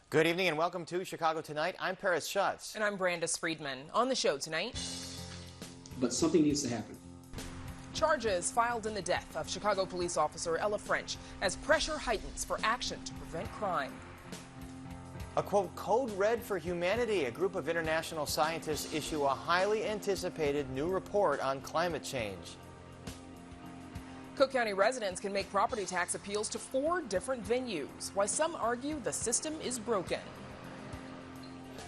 Good evening and welcome to Chicago Tonight. I'm Paris Schutz. And I'm Brandis Friedman. On the show tonight, but something needs to happen. Charges filed in the death of Chicago police officer Ella French as pressure heightens for action to prevent crime. A quote, code red for humanity. A group of international scientists issue a highly anticipated new report on climate change. Cook County residents can make property tax appeals to 4 different venues, while some argue the system is broken.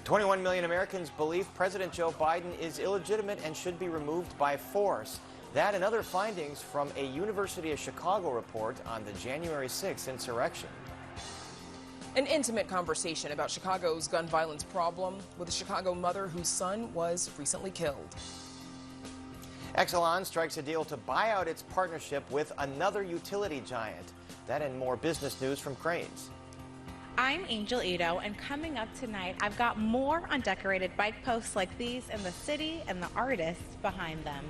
21 million Americans believe President Joe Biden is illegitimate and should be removed by force. That and other findings from a University of Chicago report on the January 6th insurrection. An intimate conversation about Chicago's gun violence problem with a Chicago mother whose son was recently killed. Exelon strikes a deal to buy out its partnership with another utility giant. That and more business news from Crain's. I'm Angel Ito, and coming up tonight, I've got more on decorated bike posts like these in the city and the artists behind them.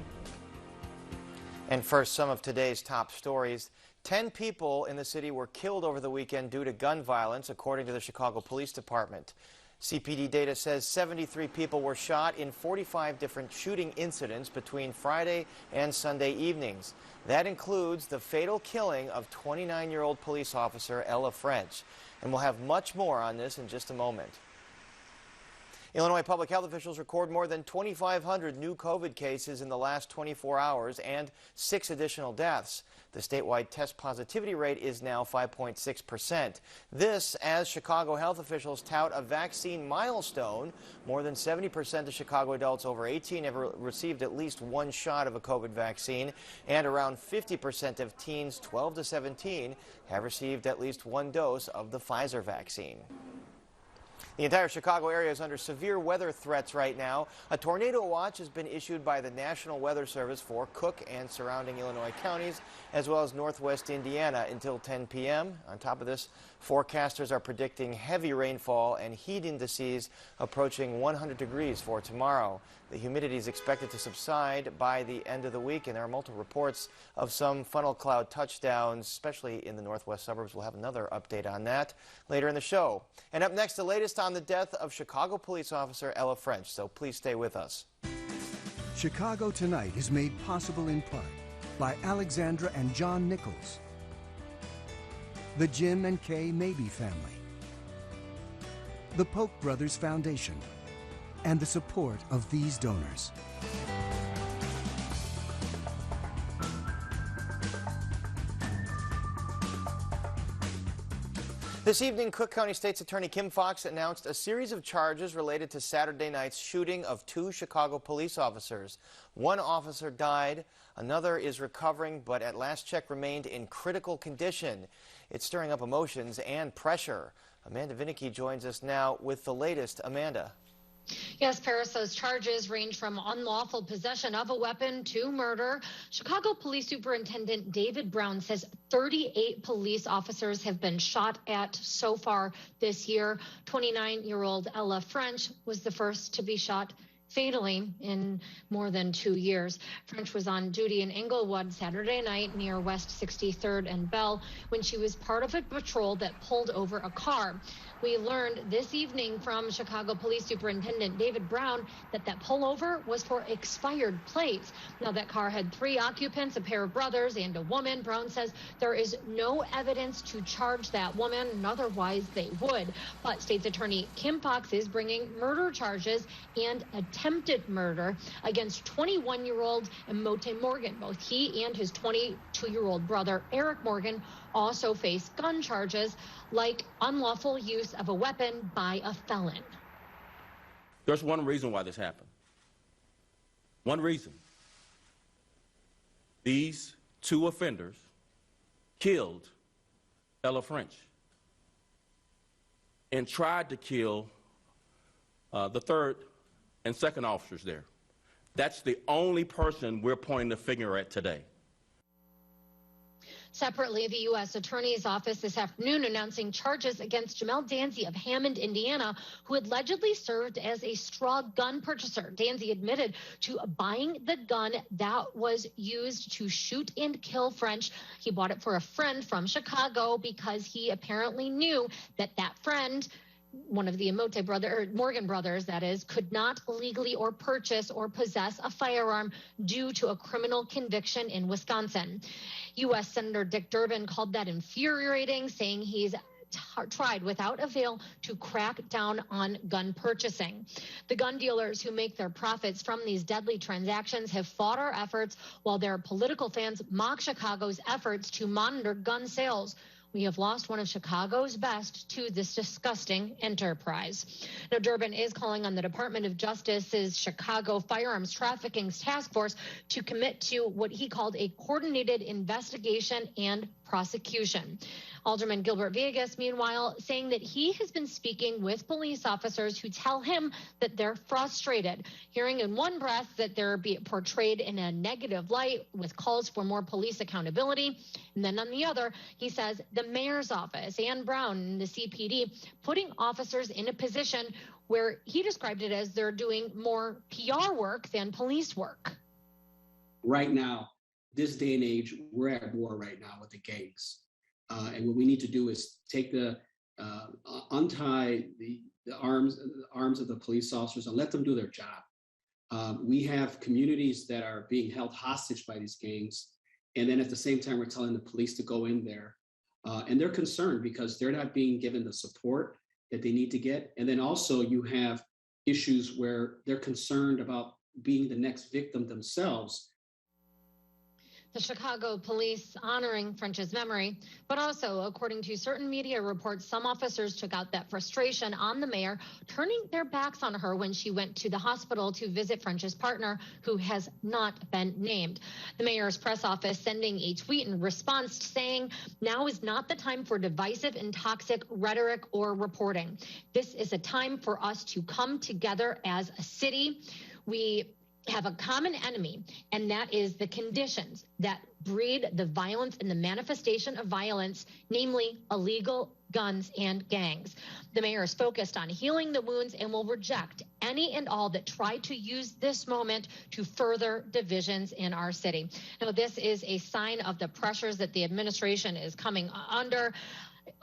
And first, some of today's top stories. 10 people in the city were killed over the weekend due to gun violence, according to the Chicago Police Department. CPD data says 73 people were shot in 45 different shooting incidents between Friday and Sunday evenings. That includes the fatal killing of 29-year-old police officer Ella French. And we'll have much more on this in just a moment. Illinois public health officials record more than 2,500 new COVID cases in the last 24 hours and 6 additional deaths. The statewide test positivity rate is now 5.6%. This as Chicago health officials tout a vaccine milestone. More than 70% of Chicago adults over 18 have received at least 1 shot of a COVID vaccine, and around 50% of teens 12 to 17 have received at least 1 dose of the Pfizer vaccine. The entire Chicago area is under severe weather threats right now. A tornado watch has been issued by the National Weather Service for Cook and surrounding Illinois counties, as well as northwest Indiana until 10 p.m. On top of this, forecasters are predicting heavy rainfall and heat indices approaching 100 degrees for tomorrow. The humidity is expected to subside by the end of the week, and there are multiple reports of some funnel cloud touchdowns, especially in the northwest suburbs. We'll have another update on that later in the show. And up next, the latest on the death of Chicago police officer Ella French, so please stay with us. Chicago Tonight is made possible in part by Alexandra and John Nichols, the Jim and Kay Mabee family, the Polk Brothers Foundation, and the support of these donors. This evening, Cook County State's Attorney Kim Foxx announced a series of charges related to Saturday night's shooting of 2 Chicago police officers. 1 officer died, another is recovering, but at last check remained in critical condition. It's stirring up emotions and pressure. Amanda Vinicky joins us now with the latest. Amanda. Yes, Paris, those charges range from unlawful possession of a weapon to murder. Chicago Police Superintendent David Brown says 38 police officers have been shot at so far this year. 29-year-old Ella French was the first to be shot fatally in more than 2 years. French was on duty in Englewood Saturday night near West 63rd and Bell when she was part of a patrol that pulled over a car. We learned this evening from Chicago Police Superintendent David Brown that pullover was for expired plates. Now, that car had 3 occupants, a pair of brothers and a woman. Brown says there is no evidence to charge that woman, and otherwise they would. But State's Attorney Kim Foxx is bringing murder charges and attempted murder against 21-year-old Emote Morgan. Both he and his 22-year-old brother, Eric Morgan, also face gun charges like unlawful use of a weapon by a felon. There's one reason why this happened. One reason. These 2 offenders killed Ella French and tried to kill the 3rd and 2nd officers there. That's the only person we're pointing the finger at today. Separately, the U.S. Attorney's Office this afternoon announcing charges against Jamel Danzy of Hammond, Indiana, who allegedly served as a straw gun purchaser. Danzy admitted to buying the gun that was used to shoot and kill French. He bought it for a friend from Chicago because he apparently knew that friend one of the Morgan brothers, that is, could not legally or purchase or possess a firearm due to a criminal conviction in Wisconsin. U.S. Senator Dick Durbin called that infuriating, saying he's tried without avail to crack down on gun purchasing. The gun dealers who make their profits from these deadly transactions have fought our efforts, while their political fans mock Chicago's efforts to monitor gun sales. We have lost one of Chicago's best to this disgusting enterprise. Now, Durbin is calling on the Department of Justice's Chicago Firearms Trafficking Task Force to commit to what he called a coordinated investigation and prosecution. Alderman Gilbert Villegas, meanwhile, saying that he has been speaking with police officers who tell him that they're frustrated, hearing in one breath that they're being portrayed in a negative light with calls for more police accountability. And then on the other, he says the mayor's office, Ann Brown, and the CPD putting officers in a position where he described it as they're doing more PR work than police work. Right now, this day and age, we're at war right now with the gangs. And what we need to do is take untie the arms of the police officers and let them do their job. We have communities that are being held hostage by these gangs. And then at the same time, we're telling the police to go in there. And they're concerned because they're not being given the support that they need to get. And then also you have issues where they're concerned about being the next victim themselves. The Chicago police honoring French's memory, but also, according to certain media reports, some officers took out that frustration on the mayor, turning their backs on her when she went to the hospital to visit French's partner, who has not been named. The mayor's press office sending a tweet in response saying, "Now is not the time for divisive and toxic rhetoric or reporting. This is a time for us to come together as a city. We have a common enemy, and that is the conditions that breed the violence and the manifestation of violence, namely illegal guns and gangs. The mayor is focused on healing the wounds and will reject any and all that try to use this moment to further divisions in our city." Now, this is a sign of the pressures that the administration is coming under.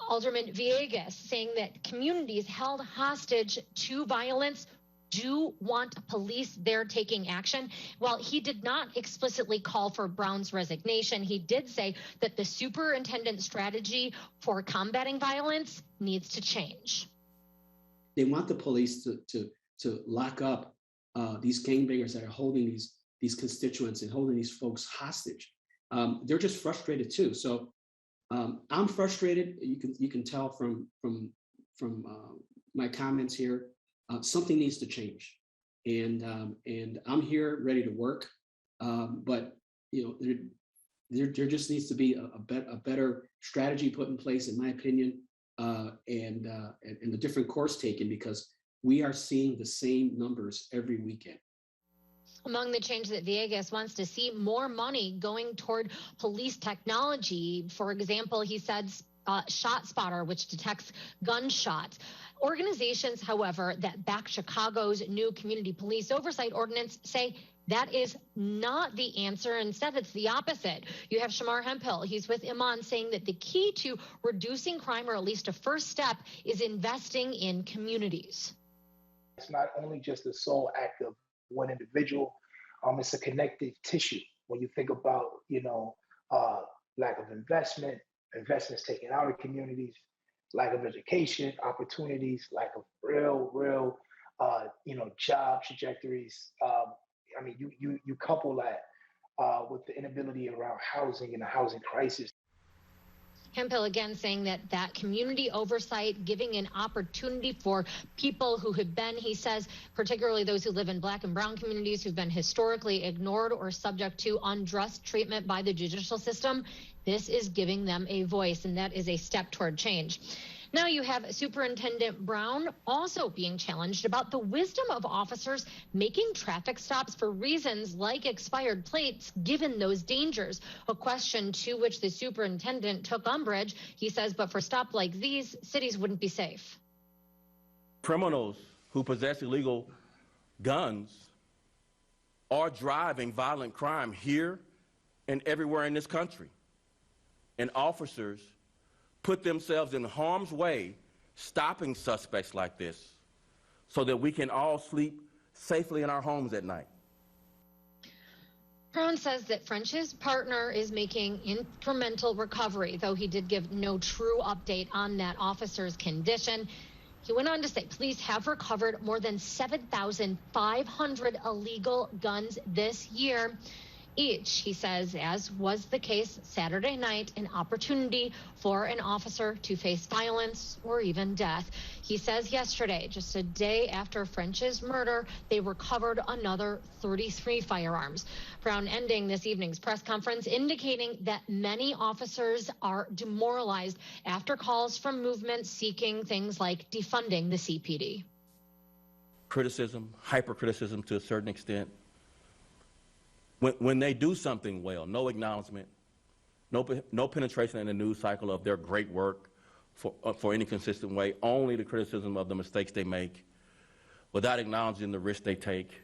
Alderman Villegas saying that communities held hostage to violence do want police there taking action. While he did not explicitly call for Brown's resignation, he did say that the superintendent's strategy for combating violence needs to change. They want the police to lock up these gangbangers that are holding these constituents and holding these folks hostage. They're just frustrated too. So I'm frustrated. You can tell from my comments here. Something needs to change, and I'm here ready to work. But there just needs to be a better strategy put in place, in my opinion, and the different course taken, because we are seeing the same numbers every weekend. Among the change that Villegas wants to see more money going toward police technology. For example, he said Shot Spotter, which detects gunshots. Organizations, however, that back Chicago's new community police oversight ordinance say that is not the answer. Instead, it's the opposite. You have Shamar Hemphill. He's with Iman, saying that the key to reducing crime, or at least a first step, is investing in communities. It's not only just the sole act of one individual. It's a connective tissue. When you think about, lack of investments taken out of communities, lack of education, opportunities, lack of real, job trajectories. You couple that with the inability around housing and the housing crisis. Hemphill again saying that community oversight, giving an opportunity for people who have been, he says, particularly those who live in Black and brown communities who've been historically ignored or subject to unjust treatment by the judicial system. This is giving them a voice, and that is a step toward change. Now you have Superintendent Brown also being challenged about the wisdom of officers making traffic stops for reasons like expired plates, given those dangers, a question to which the superintendent took umbrage. He says, but for stops like these, cities wouldn't be safe. Criminals who possess illegal guns are driving violent crime here and everywhere in this country. And officers put themselves in harm's way stopping suspects like this so that we can all sleep safely in our homes at night. Brown says that French's partner is making incremental recovery, though he did give no true update on that officer's condition. He went on to say police have recovered more than 7,500 illegal guns this year. Each, he says, as was the case Saturday night, an opportunity for an officer to face violence or even death. He says yesterday, just a day after French's murder, they recovered another 33 firearms. Brown ending this evening's press conference indicating that many officers are demoralized after calls from movements seeking things like defunding the CPD. Criticism, hypercriticism to a certain extent. When they do something well, no acknowledgement, no penetration in the news cycle of their great work for any consistent way, only the criticism of the mistakes they make without acknowledging the risk they take.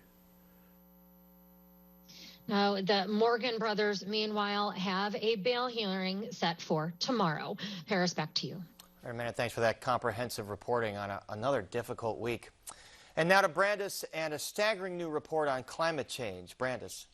Now, the Morgan brothers, meanwhile, have a bail hearing set for tomorrow. Paris, back to you. All right, Amanda, thanks for that comprehensive reporting on another difficult week. And now to Brandis and a staggering new report on climate change. Brandis.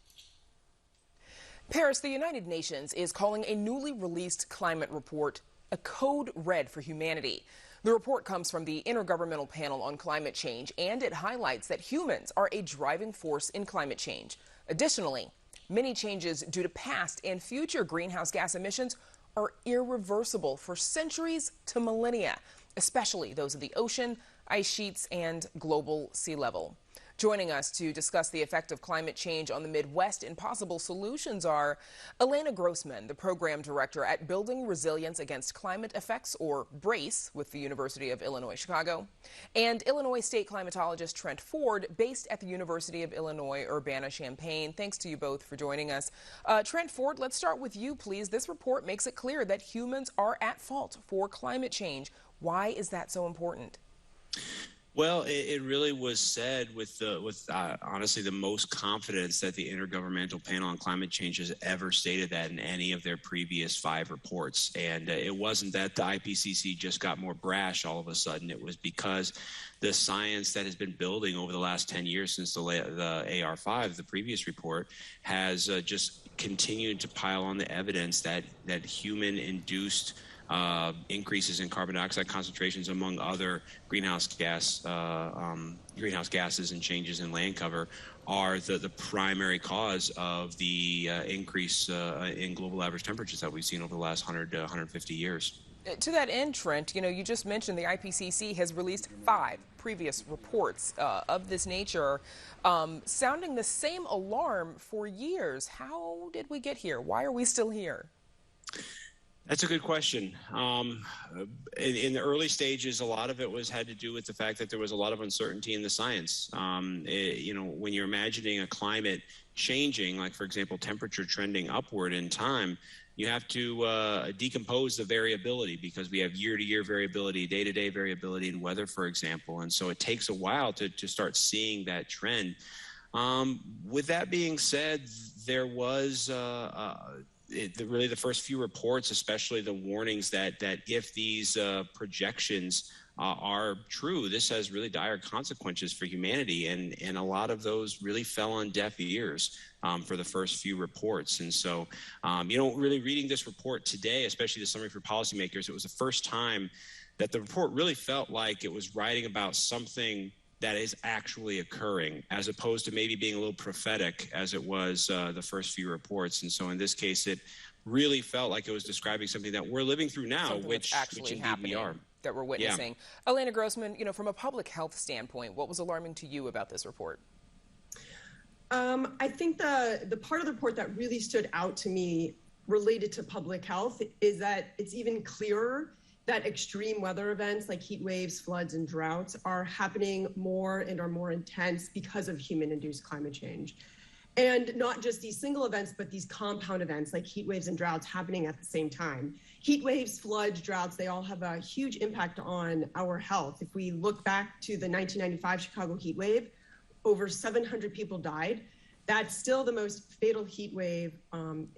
Paris, the United Nations is calling a newly released climate report a code red for humanity. The report comes from the Intergovernmental Panel on Climate Change, and it highlights that humans are a driving force in climate change. Additionally, many changes due to past and future greenhouse gas emissions are irreversible for centuries to millennia, especially those of the ocean, ice sheets, and global sea level. Joining us to discuss the effect of climate change on the Midwest and possible solutions are Elena Grossman, the program director at Building Resilience Against Climate Effects, or BRACE, with the University of Illinois Chicago, and Illinois state climatologist Trent Ford, based at the University of Illinois Urbana-Champaign. Thanks to you both for joining us. Trent Ford, let's start with you, please. This report makes it clear that humans are at fault for climate change. Why is that so important? Well, it really was said with honestly the most confidence that the Intergovernmental Panel on Climate Change has ever stated that in any of their previous 5 reports. And it wasn't that the IPCC just got more brash all of a sudden. It was because the science that has been building over the last 10 years since the AR5, the previous report, has just continued to pile on the evidence that human-induced increases in carbon dioxide concentrations, among other greenhouse gases and changes in land cover, are the primary cause of the increase in global average temperatures that we've seen over the last 100 to 150 years. To that end, Trent, you just mentioned the IPCC has released 5 previous reports of this nature, sounding the same alarm for years. How did we get here? Why are we still here? That's a good question. In the early stages, a lot of it had to do with the fact that there was a lot of uncertainty in the science. When you're imagining a climate changing, like, for example, temperature trending upward in time, you have to decompose the variability, because we have year-to-year variability, day-to-day variability in weather, for example. And so it takes a while to start seeing that trend. With that being said, there was really the first few reports, especially the warnings that if these projections are true, this has really dire consequences for humanity, and a lot of those really fell on deaf ears for the first few reports. And so, really reading this report today, especially the summary for policymakers, it was the first time that the report really felt like it was writing about something that is actually occurring, as opposed to maybe being a little prophetic as it was the first few reports. And so in this case, it really felt like it was describing something that we're living through now, which indeed we are. That we're witnessing. Yeah. Elena Grossman, from a public health standpoint, what was alarming to you about this report? I think the part of the report that really stood out to me related to public health is that it's even clearer that extreme weather events like heat waves, floods, and droughts are happening more and are more intense because of human-induced climate change. And not just these single events, but these compound events like heat waves and droughts happening at the same time. Heat waves, floods, droughts, they all have a huge impact on our health. If we look back to the 1995 Chicago heat wave, over 700 people died. That's still the most fatal heat wave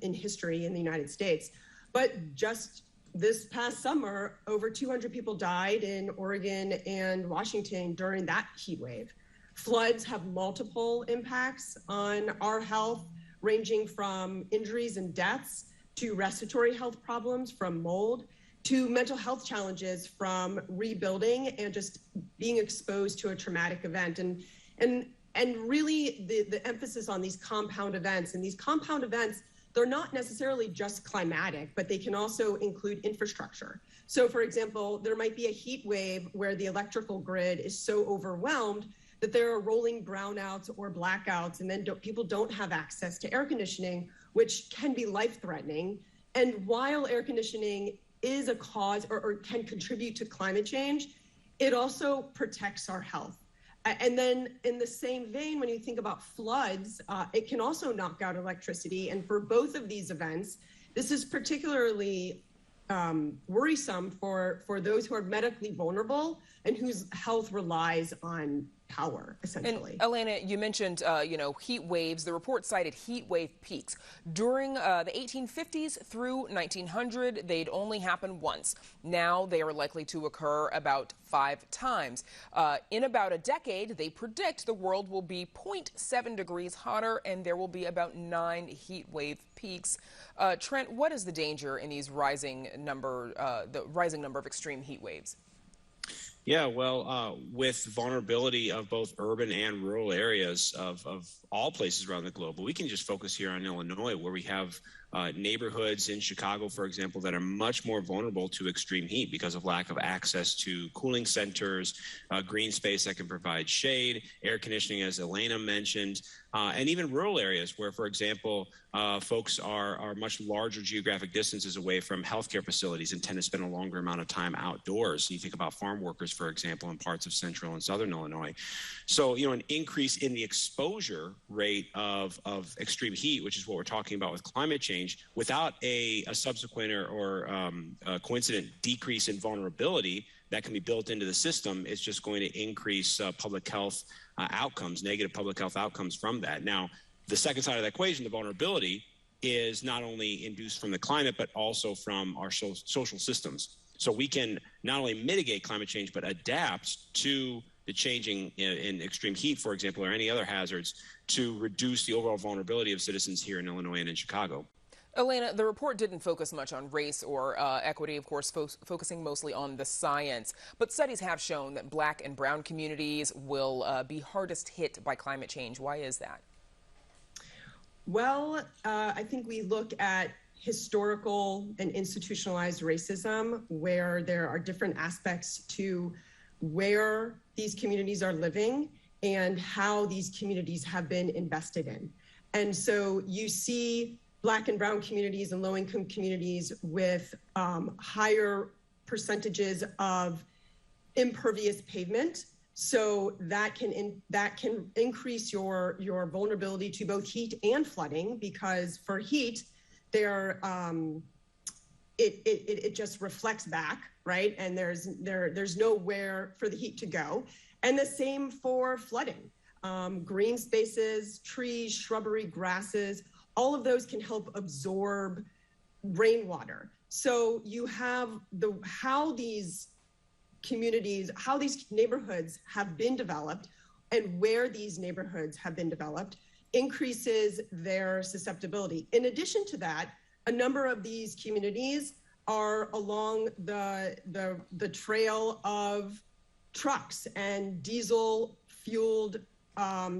in history in the United States. But just this past summer, over 200 people died in Oregon and Washington during that heat wave. Floods have multiple impacts on our health, ranging from injuries and deaths to respiratory health problems from mold to mental health challenges from rebuilding and just being exposed to a traumatic event. And really the emphasis on these compound events. And these compound events, they're not necessarily just climatic, but they can also include infrastructure. So for example, there might be a heat wave where the electrical grid is so overwhelmed that there are rolling brownouts or blackouts, and then people don't have access to air conditioning, which can be life-threatening. And while air conditioning is a cause or can contribute to climate change, it also protects our health. And then in the same vein, when you think about floods, it can also knock out electricity. And for both of these events, this is particularly worrisome for those who are medically vulnerable and whose health relies on power, essentially. And Elena, you mentioned, heat waves. The report cited heat wave peaks. During the 1850s through 1900, they'd only happen once. Now they are likely to occur about 5 times. In about a decade, they predict the world will be 0.7 degrees hotter and there will be about 9 heat wave peaks. Trent, what is the danger in these rising number of extreme heat waves? Yeah, well, with vulnerability of both urban and rural areas of all places around the globe, but we can just focus here on Illinois, where we have neighborhoods in Chicago, for example, that are much more vulnerable to extreme heat because of lack of access to cooling centers, green space that can provide shade, air conditioning, as Elena mentioned, and even rural areas where, for example, folks are much larger geographic distances away from healthcare facilities and tend to spend a longer amount of time outdoors. You think about farm workers, for example, in parts of central and southern Illinois. So, an increase in the exposure rate of extreme heat, which is what we're talking about with climate change, without a subsequent or a coincident decrease in vulnerability that can be built into the system, is just going to increase public health outcomes, negative public health outcomes from that. Now, the second side of that equation, the vulnerability, is not only induced from the climate, but also from our social systems. So we can not only mitigate climate change, but adapt to the changing in extreme heat, for example, or any other hazards, to reduce the overall vulnerability of citizens here in Illinois and in Chicago. Elena, the report didn't focus much on race or equity, of course, focusing mostly on the science. But studies have shown that Black and brown communities will be hardest hit by climate change. Why is that? Well, I think we look at historical and institutionalized racism, where there are different aspects to where these communities are living and how these communities have been invested in. And so you see Black and brown communities and low-income communities with higher percentages of impervious pavement. So that can increase your vulnerability to both heat and flooding, because for heat, it just reflects back, right? And there's nowhere for the heat to go. And the same for flooding. Green spaces, trees, shrubbery, grasses, all of those can help absorb rainwater. So you have how these neighborhoods have been developed and where these neighborhoods have been developed increases their susceptibility. In addition to that, a number of these communities are along the trail of trucks and diesel fueled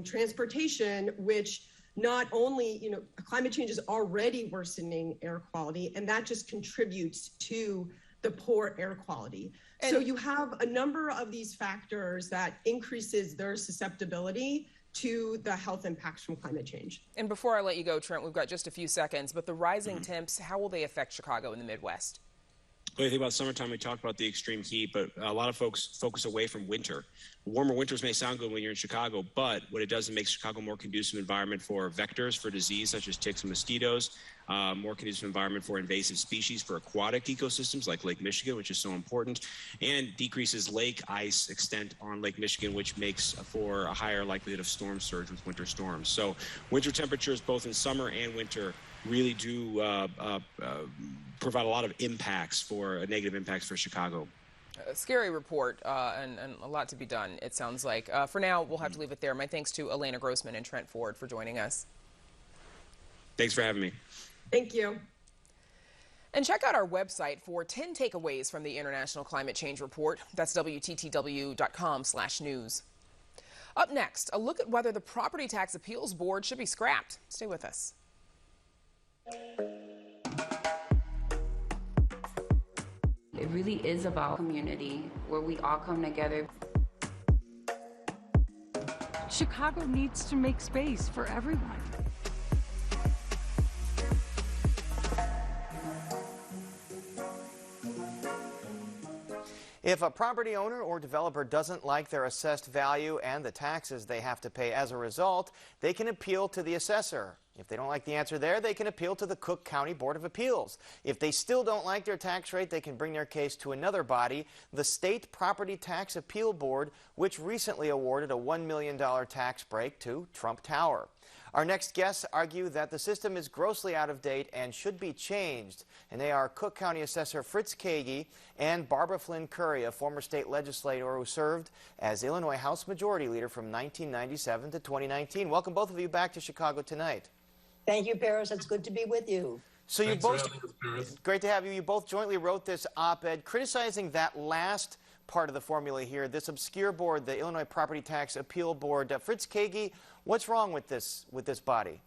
transportation, which not only, climate change is already worsening air quality, and that just contributes to the poor air quality. And so you have a number of these factors that increases their susceptibility to the health impacts from climate change. And before I let you go, Trent, we've got just a few seconds, but the rising temps, how will they affect Chicago and the Midwest? When you think about summertime, we talked about the extreme heat, but a lot of folks focus away from winter. Warmer winters may sound good when you're in Chicago, but what it does, it makes Chicago a more conducive environment for vectors for disease, such as ticks and mosquitoes, more conducive environment for invasive species, for aquatic ecosystems like Lake Michigan, which is so important, and decreases lake ice extent on Lake Michigan, which makes for a higher likelihood of storm surge with winter storms. So winter temperatures, both in summer and winter, really do provide a lot of negative impacts for Chicago. A scary report and a lot to be done, it sounds like. For now, we'll have to leave it there. My thanks to Elena Grossman and Trent Ford for joining us. Thanks for having me. Thank you. And check out our website for 10 takeaways from the International Climate Change Report. That's WTTW.com/news. Up next, a look at whether the Property Tax Appeals Board should be scrapped. Stay with us. It really is about community where we all come together. Chicago needs to make space for everyone. If a property owner or developer doesn't like their assessed value and the taxes they have to pay as a result, they can appeal to the assessor. If they don't like the answer there, they can appeal to the Cook County Board of Appeals. If they still don't like their tax rate, they can bring their case to another body, the State Property Tax Appeal Board, which recently awarded a $1 million tax break to Trump Tower. Our next guests argue that the system is grossly out of date and should be changed. And they are Cook County Assessor Fritz Kagi and Barbara Flynn Curry, a former state legislator who served as Illinois House Majority Leader from 1997 to 2019. Welcome both of you back to Chicago Tonight. Thank you, Paris. It's good to be with you. So Thanks you both, for having us, Paris. Great to have you. You both jointly wrote this op-ed criticizing that last part of the formula here, this obscure board, the Illinois Property Tax Appeal Board. Fritz Kagi, what's wrong with this body?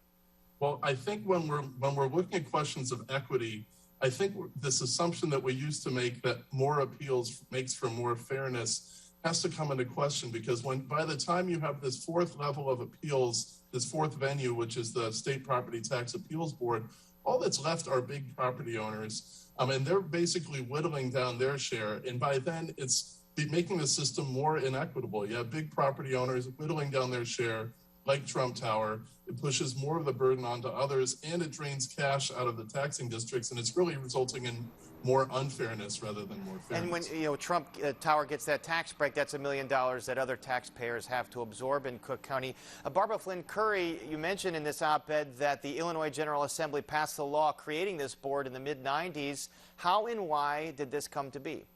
Well, I think when we're looking at questions of equity, I think this assumption that we used to make that more appeals makes for more fairness has to come into question, because by the time you have this fourth level of appeals, this fourth venue, which is the State Property Tax Appeals Board, all that's left are big property owners, and they're basically whittling down their share. And by then, it's making the system more inequitable. You have big property owners whittling down their share, like Trump Tower. It pushes more of the burden onto others, and it drains cash out of the taxing districts, and it's really resulting in more unfairness rather than more fairness. And when Trump Tower gets that tax break, that's $1 million that other taxpayers have to absorb in Cook County. Barbara Flynn Curry, you mentioned in this op-ed that the Illinois General Assembly passed the law creating this board in the mid-90s. How and why did this come to be?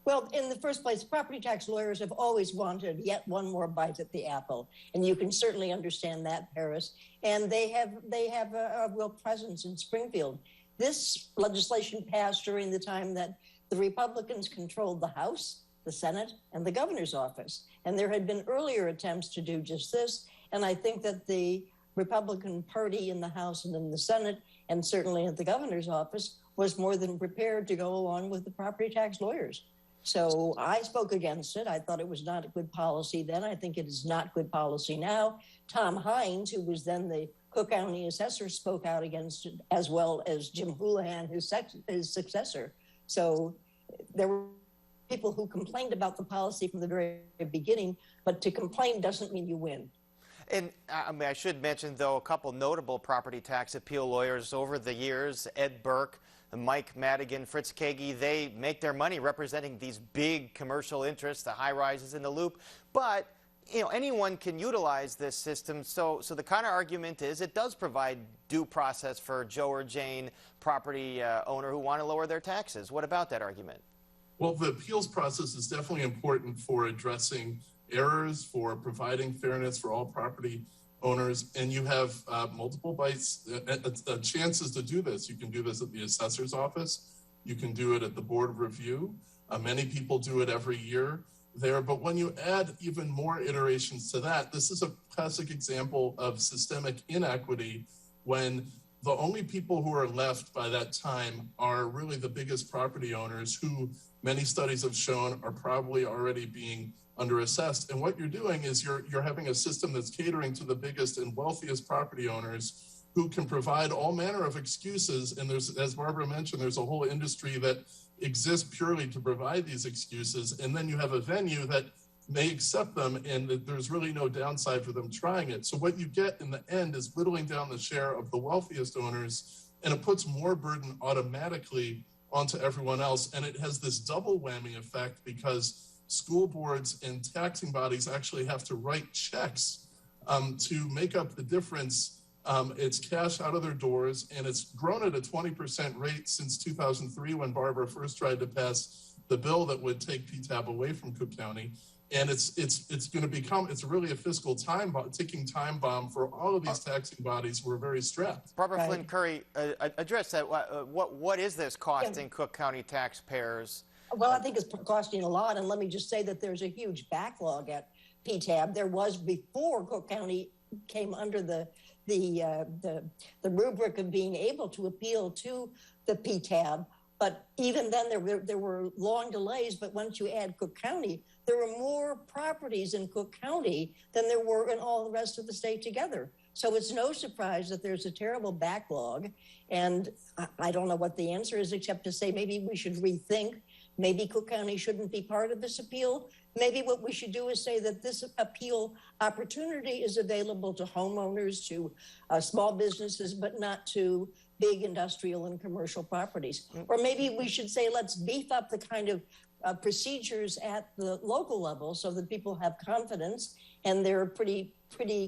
Well, in the first place, property tax lawyers have always wanted yet one more bite at the apple, and you can certainly understand that, Paris. And they have a real presence in Springfield. This legislation passed during the time that the Republicans controlled the House, the Senate, and the governor's office. And there had been earlier attempts to do just this. And I think that the Republican Party in the House and in the Senate, and certainly at the governor's office, was more than prepared to go along with the property tax lawyers. So I spoke against it. I thought it was not a good policy then. I think it is not good policy now. Tom Hines, who was then the Cook County assessor, spoke out against it, as well as Jim Houlihan, his successor. So there were people who complained about the policy from the very beginning, but to complain doesn't mean you win. And I should mention, though, a couple notable property tax appeal lawyers over the years, Ed Burke, Mike Madigan, Fritz Kagi. They make their money representing these big commercial interests, the high-rises in the Loop. But anyone can utilize this system. So the kind of argument is it does provide due process for Joe or Jane, property owner who want to lower their taxes. What about that argument? Well, the appeals process is definitely important for addressing errors, for providing fairness for all property owners, and you have multiple bites, chances to do this. You can do this at the assessor's office. You can do it at the Board of Review. Many people do it every year there, but when you add even more iterations to that, this is a classic example of systemic inequity when the only people who are left by that time are really the biggest property owners, who many studies have shown are probably already being underassessed. And what you're doing is you're having a system that's catering to the biggest and wealthiest property owners who can provide all manner of excuses. And there's, as Barbara mentioned, there's a whole industry that exists purely to provide these excuses. And then you have a venue that may accept them, and there's really no downside for them trying it. So what you get in the end is whittling down the share of the wealthiest owners, and it puts more burden automatically onto everyone else. And it has this double whammy effect, because school boards and taxing bodies actually have to write checks to make up the difference It's cash out of their doors, and it's grown at a 20% rate since 2003 when Barbara first tried to pass the bill that would take PTAB away from Cook County. And it's going to become, it's really a fiscal ticking time bomb for all of these taxing bodies who are very strapped. Barbara Flynn Curry, address that. What is this costing Cook County taxpayers? Well, I think it's costing a lot, and let me just say that there's a huge backlog at PTAB. There was before Cook County came under the rubric of being able to appeal to the PTAB. But even then, there were long delays. But once you add Cook County, there were more properties in Cook County than there were in all the rest of the state together. So it's no surprise that there's a terrible backlog. And I don't know what the answer is, except to say maybe we should rethink. Maybe Cook County shouldn't be part of this appeal. Maybe what we should do is say that this appeal opportunity is available to homeowners, to small businesses, but not to big industrial and commercial properties. Or maybe we should say, let's beef up the kind of procedures at the local level so that people have confidence and they're pretty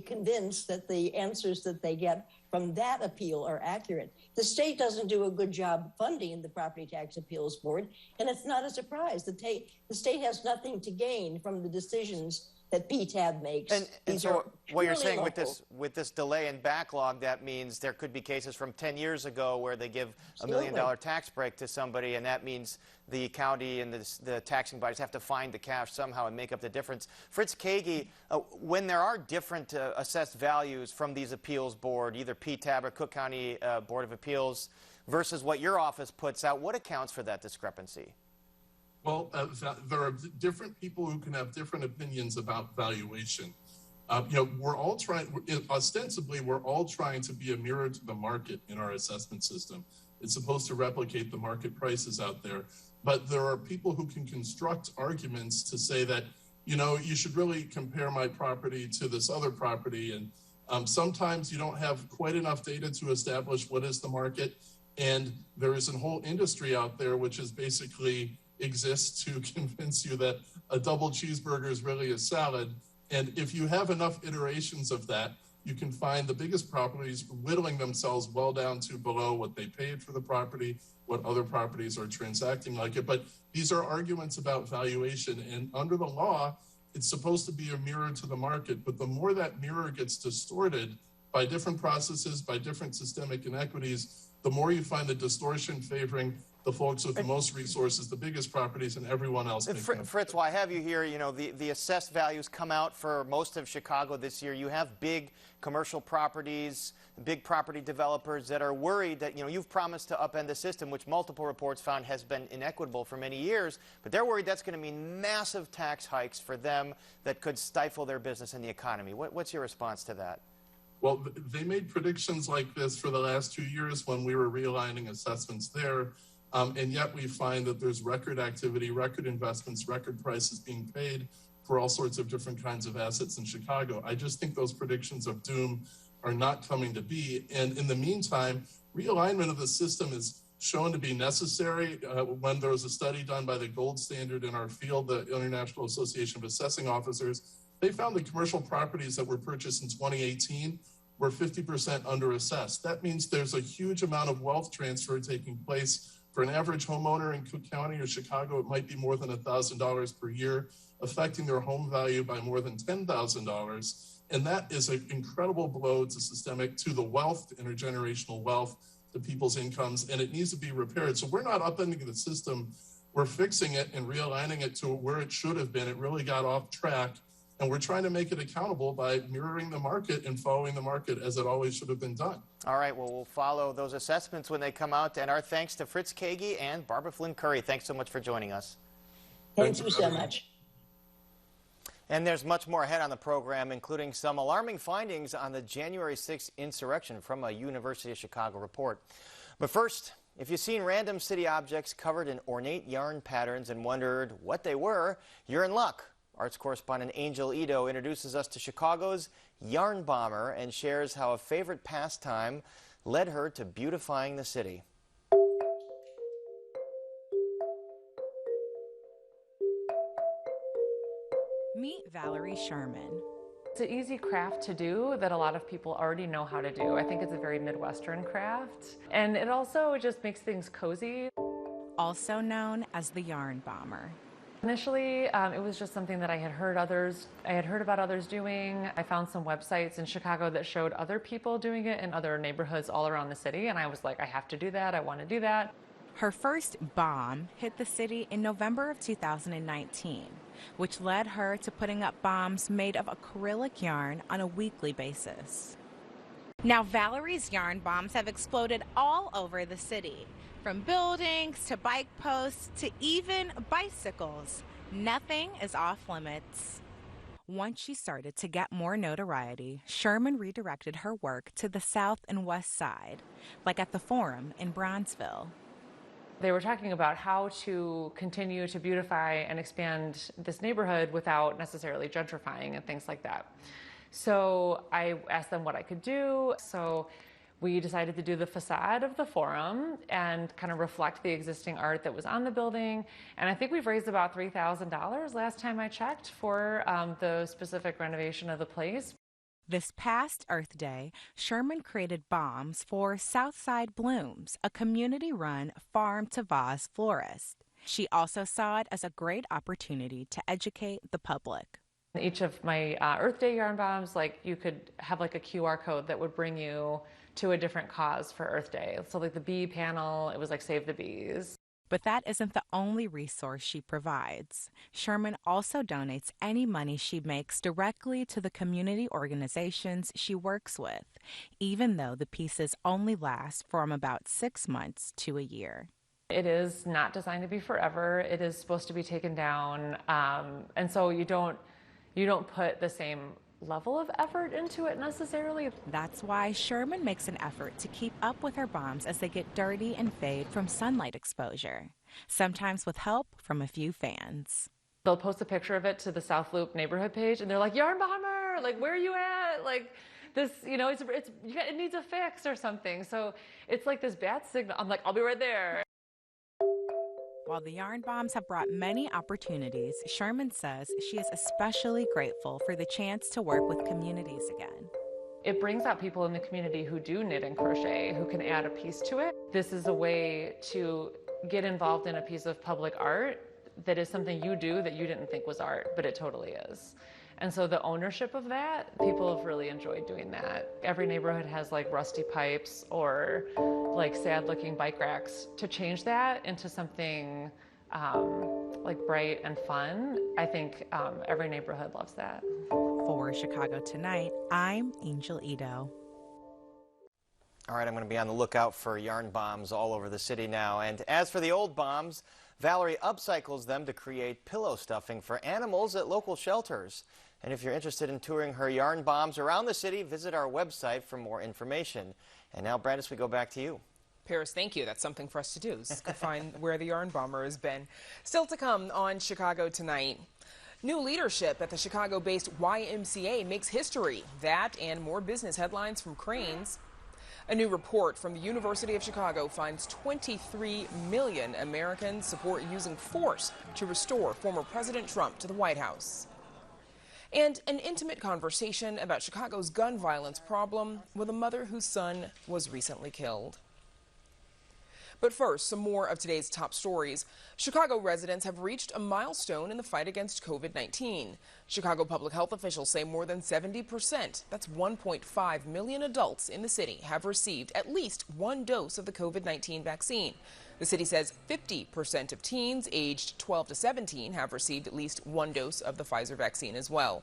convinced that the answers that they get from that appeal are accurate. The state doesn't do a good job funding the Property Tax Appeals Board, and it's not a surprise. The state has nothing to gain from the decisions that PTAB makes. And so what you're saying with this delay and backlog, that means there could be cases from 10 years ago where they give a $1 million tax break to somebody, and that means the county and the taxing bodies have to find the cash somehow and make up the difference. Fritz Kagi, when there are different assessed values from these appeals board, either PTAB or Cook County Board of Appeals, versus what your office puts out, what accounts for that discrepancy? Well, there are different people who can have different opinions about valuation. We're all ostensibly trying to be a mirror to the market in our assessment system. It's supposed to replicate the market prices out there. But there are people who can construct arguments to say that, you should really compare my property to this other property. And sometimes you don't have quite enough data to establish what is the market. And there is a whole industry out there which is basically exists to convince you that a double cheeseburger is really a salad. And if you have enough iterations of that, you can find the biggest properties whittling themselves well down to below what they paid for the property, what other properties are transacting like it. But these are arguments about valuation. And under the law, it's supposed to be a mirror to the market. But the more that mirror gets distorted by different processes, by different systemic inequities, the more you find the distortion favoring the folks with the most resources, the biggest properties, and everyone else. Fritz, while I have you here, the assessed values come out for most of Chicago this year. You have big commercial properties, big property developers that are worried that, you've promised to upend the system, which multiple reports found has been inequitable for many years, but they're worried that's going to mean massive tax hikes for them that could stifle their business and the economy. What's your response to that? Well, they made predictions like this for the last 2 years when we were realigning assessments there. And yet we find that there's record activity, record investments, record prices being paid for all sorts of different kinds of assets in Chicago. I just think those predictions of doom are not coming to be. And in the meantime, realignment of the system is shown to be necessary. When there was a study done by the gold standard in our field, the International Association of Assessing Officers, they found the commercial properties that were purchased in 2018 were 50% underassessed. That means there's a huge amount of wealth transfer taking place. For an average homeowner in Cook County or Chicago, it might be more than $1,000 per year, affecting their home value by more than $10,000. And that is an incredible blow to the wealth, intergenerational wealth, to people's incomes, and it needs to be repaired. So we're not upending the system. We're fixing it and realigning it to where it should have been. It really got off track. And we're trying to make it accountable by mirroring the market and following the market as it always should have been done. All right, well, we'll follow those assessments when they come out. And our thanks to Fritz Kagi and Barbara Flynn Curry. Thanks so much for joining us. Thank you so much. And there's much more ahead on the program, including some alarming findings on the January 6th insurrection from a University of Chicago report. But first, if you've seen random city objects covered in ornate yarn patterns and wondered what they were, you're in luck. Arts correspondent Angel Ito introduces us to Chicago's yarn bomber and shares how a favorite pastime led her to beautifying the city. Meet Valerie Sherman. It's an easy craft to do that a lot of people already know how to do. I think it's a very Midwestern craft. And it also just makes things cozy. Also known as the yarn bomber. Initially, it was just something that I had heard about others doing. I found some websites in Chicago that showed other people doing it in other neighborhoods all around the city. And I was like, I have to do that. I want to do that. Her first bomb hit the city in November of 2019, which led her to putting up bombs made of acrylic yarn on a weekly basis. Now, Valerie's yarn bombs have exploded all over the city, from buildings to bike posts to even bicycles. Nothing is off limits. Once she started to get more notoriety, Sherman redirected her work to the south and west side, like at the Forum in Bronzeville. They were talking about how to continue to beautify and expand this neighborhood without necessarily gentrifying and things like that. So I asked them what I could do. So we decided to do the facade of the Forum and kind of reflect the existing art that was on the building. And I think we've raised about $3,000 last time I checked for the specific renovation of the place. This past Earth Day, Sherman created bombs for Southside Blooms, a community-run farm-to-vase florist. She also saw it as a great opportunity to educate the public. Each of my Earth Day yarn bombs, like you could have like a QR code that would bring you to a different cause for Earth Day. So like the bee panel, it was like Save the Bees. But that isn't the only resource she provides. Sherman also donates any money she makes directly to the community organizations she works with, even though the pieces only last from about 6 months to a year. It is not designed to be forever. It is supposed to be taken down. And so you don't put the same level of effort into it necessarily. That's why Sherman makes an effort to keep up with her bombs as they get dirty and fade from sunlight exposure, sometimes with help from a few fans. They'll post a picture of it to the South Loop neighborhood page and they're like, "Yarn bomber, like where are you at? Like this, it needs a fix or something." So it's like this bad signal. I'm like, "I'll be right there." While the yarn bombs have brought many opportunities, Sherman says she is especially grateful for the chance to work with communities again. It brings out people in the community who do knit and crochet, who can add a piece to it. This is a way to get involved in a piece of public art that is something you do that you didn't think was art, but it totally is. And so the ownership of that, people have really enjoyed doing that. Every neighborhood has like rusty pipes or like sad looking bike racks. To change that into something like bright and fun, I think every neighborhood loves that. For Chicago Tonight, I'm Angel Ito. All right, I'm going to be on the lookout for yarn bombs all over the city now. And as for the old bombs, Valerie upcycles them to create pillow stuffing for animals at local shelters. And if you're interested in touring her yarn bombs around the city, visit our website for more information. And now, Brandis, we go back to you. Paris, thank you. That's something for us to do. Let's go find where the yarn bomber has been. Still to come on Chicago Tonight. New leadership at the Chicago-based YMCA makes history. That and more business headlines from Crain's. A new report from the University of Chicago finds 23 million Americans support using force to restore former President Trump to the White House. And an intimate conversation about Chicago's gun violence problem with a mother whose son was recently killed. But first, some more of today's top stories. Chicago residents have reached a milestone in the fight against COVID-19. Chicago public health officials say more than 70%, that's 1.5 million adults in the city, have received at least one dose of the COVID-19 vaccine. The city says 50% of teens aged 12 to 17 have received at least one dose of the Pfizer vaccine as well.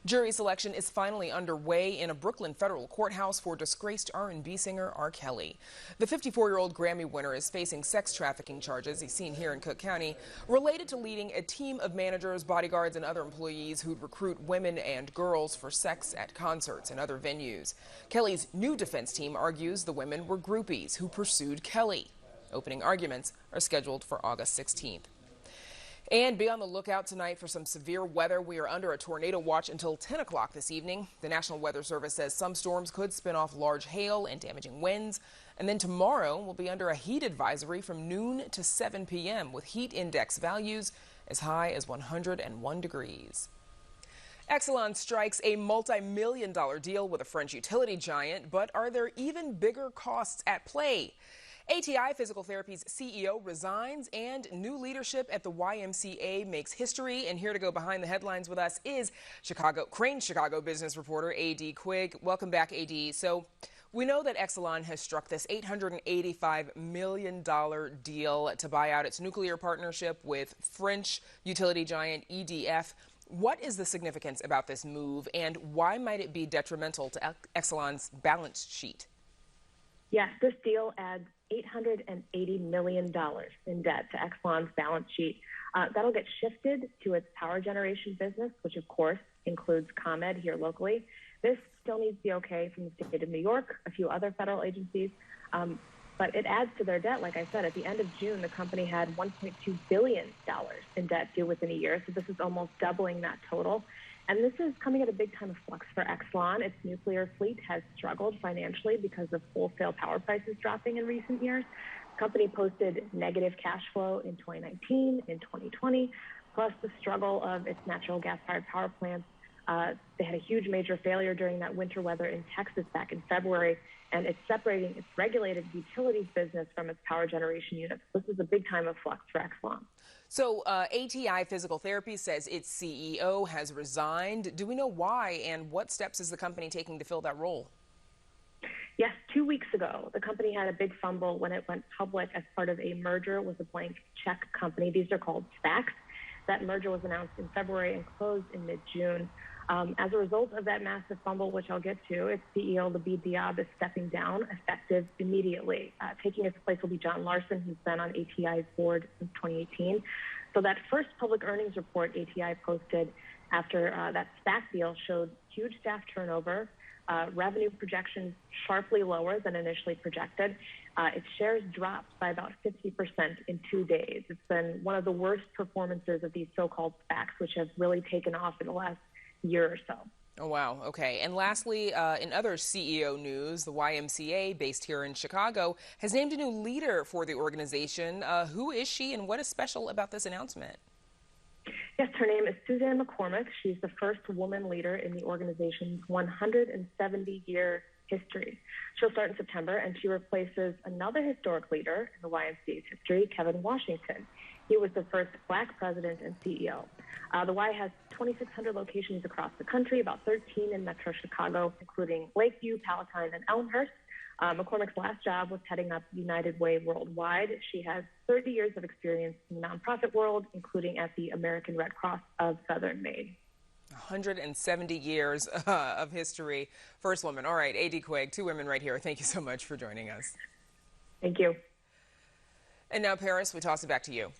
Jury selection is finally underway in a Brooklyn federal courthouse for disgraced R&B singer R. Kelly. The 54-year-old Grammy winner is facing sex trafficking charges, he's seen here in Cook County, related to leading a team of managers, bodyguards, and other employees who'd recruit women and girls for sex at concerts and other venues. Kelly's new defense team argues the women were groupies who pursued Kelly. Opening arguments are scheduled for August 16th. And be on the lookout tonight for some severe weather. We are under a tornado watch until 10 o'clock this evening. The National Weather Service says some storms could spin off large hail and damaging winds. And then tomorrow we'll be under a heat advisory from noon to 7 p.m. with heat index values as high as 101 degrees. Exelon strikes a multi-million-dollar deal with a French utility giant, but are there even bigger costs at play? ATI Physical Therapy's CEO resigns, and new leadership at the YMCA makes history. And here to go behind the headlines with us is Crain Chicago business reporter A.D. Quigg. Welcome back, A.D. So we know that Exelon has struck this $885 million deal to buy out its nuclear partnership with French utility giant EDF. What is the significance about this move, and why might it be detrimental to Exelon's balance sheet? Yes, this deal adds $880 million in debt to Exelon's balance sheet. That'll get shifted to its power generation business, which of course includes ComEd here locally. This still needs the okay from the state of New York, a few other federal agencies, but it adds to their debt. Like I said, at the end of June, the company had $1.2 billion in debt due within a year, so this is almost doubling that total. And this is coming at a big time of flux for Exelon. Its nuclear fleet has struggled financially because of wholesale power prices dropping in recent years. The company posted negative cash flow in 2019, in 2020, plus the struggle of its natural gas-fired power plants. They had a huge major failure during that winter weather in Texas back in February, and it's separating its regulated utilities business from its power generation units. This is a big time of flux for Exelon. So ATI Physical Therapy says its CEO has resigned. Do we know why, and what steps is the company taking to fill that role? Yes, 2 weeks ago, the company had a big fumble when it went public as part of a merger with a blank check company. These are called SPACs. That merger was announced in February and closed in mid-June. As a result of that massive fumble, which I'll get to, its CEO, Labib Diab, is stepping down effective immediately. Taking his place will be John Larson, who's been on ATI's board since 2018. So that first public earnings report ATI posted after that SPAC deal showed huge staff turnover, revenue projections sharply lower than initially projected. Its shares dropped by about 50% in 2 days. It's been one of the worst performances of these so-called SPACs, which have really taken off in the last year or so. Oh, wow. Okay. And lastly, in other CEO news, the YMCA, based here in Chicago, has named a new leader for the organization. Who is she, and what is special about this announcement? Yes, her name is Suzanne McCormick. She's the first woman leader in the organization's 170-year history. She'll start in September, and she replaces another historic leader in the YMCA's history, Kevin Washington. He was the first Black president and CEO. The Y has 2,600 locations across the country, about 13 in Metro Chicago, including Lakeview, Palatine, and Elmhurst. McCormick's last job was heading up United Way Worldwide. She has 30 years of experience in the nonprofit world, including at the American Red Cross of Southern Maine. 170 years of history. First woman. All right, A.D. Quigg, two women right here. Thank you so much for joining us. Thank you. And now, Paris, we toss it back to you.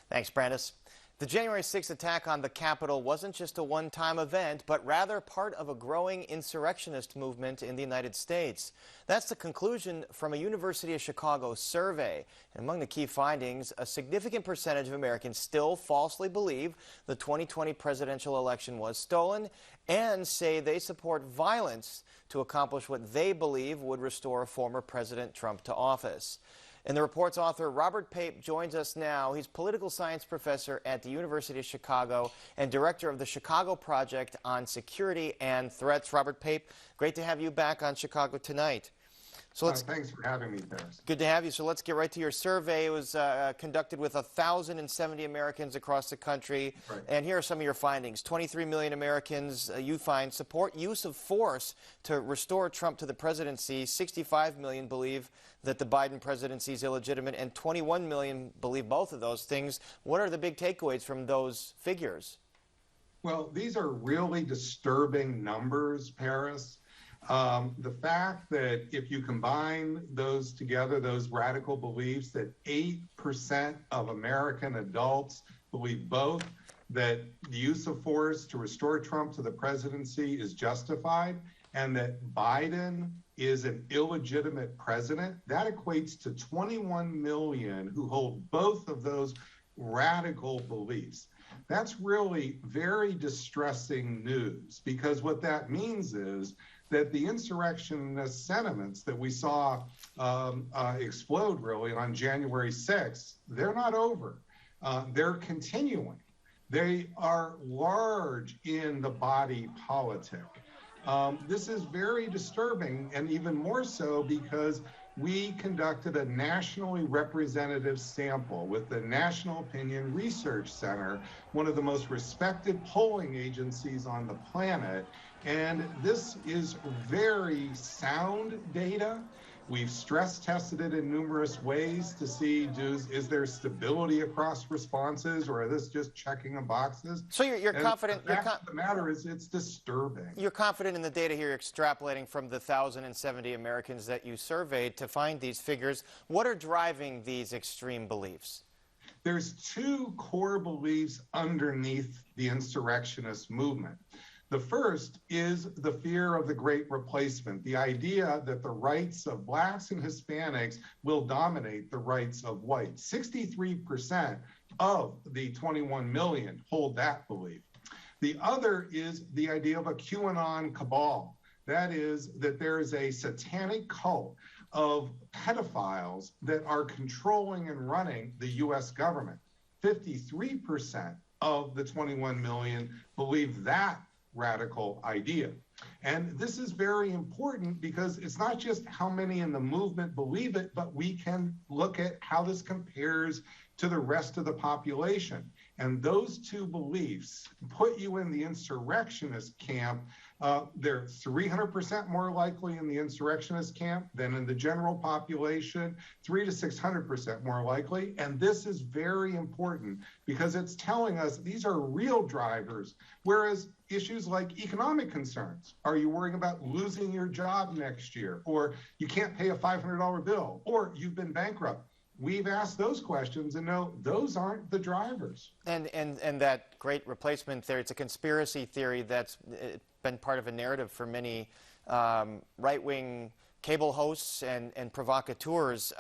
Thanks, Brandis. The January 6th attack on the Capitol wasn't just a one-time event, but rather part of a growing insurrectionist movement in the United States. That's the conclusion from a University of Chicago survey. And among the key findings, a significant percentage of Americans still falsely believe the 2020 presidential election was stolen and say they support violence to accomplish what they believe would restore former President Trump to office. And the report's author, Robert Pape, joins us now. He's political science professor at the University of Chicago and director of the Chicago Project on Security and Threats. Robert Pape, great to have you back on Chicago Tonight. So thanks for having me, Paris. Good to have you. So let's get right to your survey. It was conducted with 1,070 Americans across the country. Right. And here are some of your findings. 23 million Americans, you find, support use of force to restore Trump to the presidency. 65 million believe that the Biden presidency is illegitimate, and 21 million believe both of those things. What are the big takeaways from those figures? Well, these are really disturbing numbers, Paris. The fact that if you combine those together, those radical beliefs, that 8% of American adults believe both that the use of force to restore Trump to the presidency is justified and that Biden is an illegitimate president, that equates to 21 million who hold both of those radical beliefs. That's really very distressing news, because what that means is that the insurrectionist sentiments that we saw explode really on January 6th, they're not over. They're continuing. They are large in the body politic. This is very disturbing, and even more so because we conducted a nationally representative sample with the National Opinion Research Center, one of the most respected polling agencies on the planet. And this is very sound data. We've stress tested it in numerous ways to see, is there stability across responses, or are this just checking of boxes? So you're confident? The fact of the matter is it's disturbing. You're confident in the data here, extrapolating from the 1,070 Americans that you surveyed to find these figures. What are driving these extreme beliefs? There's two core beliefs underneath the insurrectionist movement. The first is the fear of the Great Replacement, the idea that the rights of Blacks and Hispanics will dominate the rights of whites. 63% of the 21 million hold that belief. The other is the idea of a QAnon cabal. That is, that there is a satanic cult of pedophiles that are controlling and running the U.S. government. 53% of the 21 million believe that radical idea. And this is very important because it's not just how many in the movement believe it, but we can look at how this compares to the rest of the population. And those two beliefs put you in the insurrectionist camp. They're 300% more likely in the insurrectionist camp than in the general population, 300 to 600% more likely. And this is very important because it's telling us these are real drivers, whereas issues like economic concerns. Are you worrying about losing your job next year? Or you can't pay a $500 bill? Or you've been bankrupt? We've asked those questions and no, those aren't the drivers. And that Great Replacement theory, it's a conspiracy theory that's been part of a narrative for many right-wing cable hosts and provocateurs.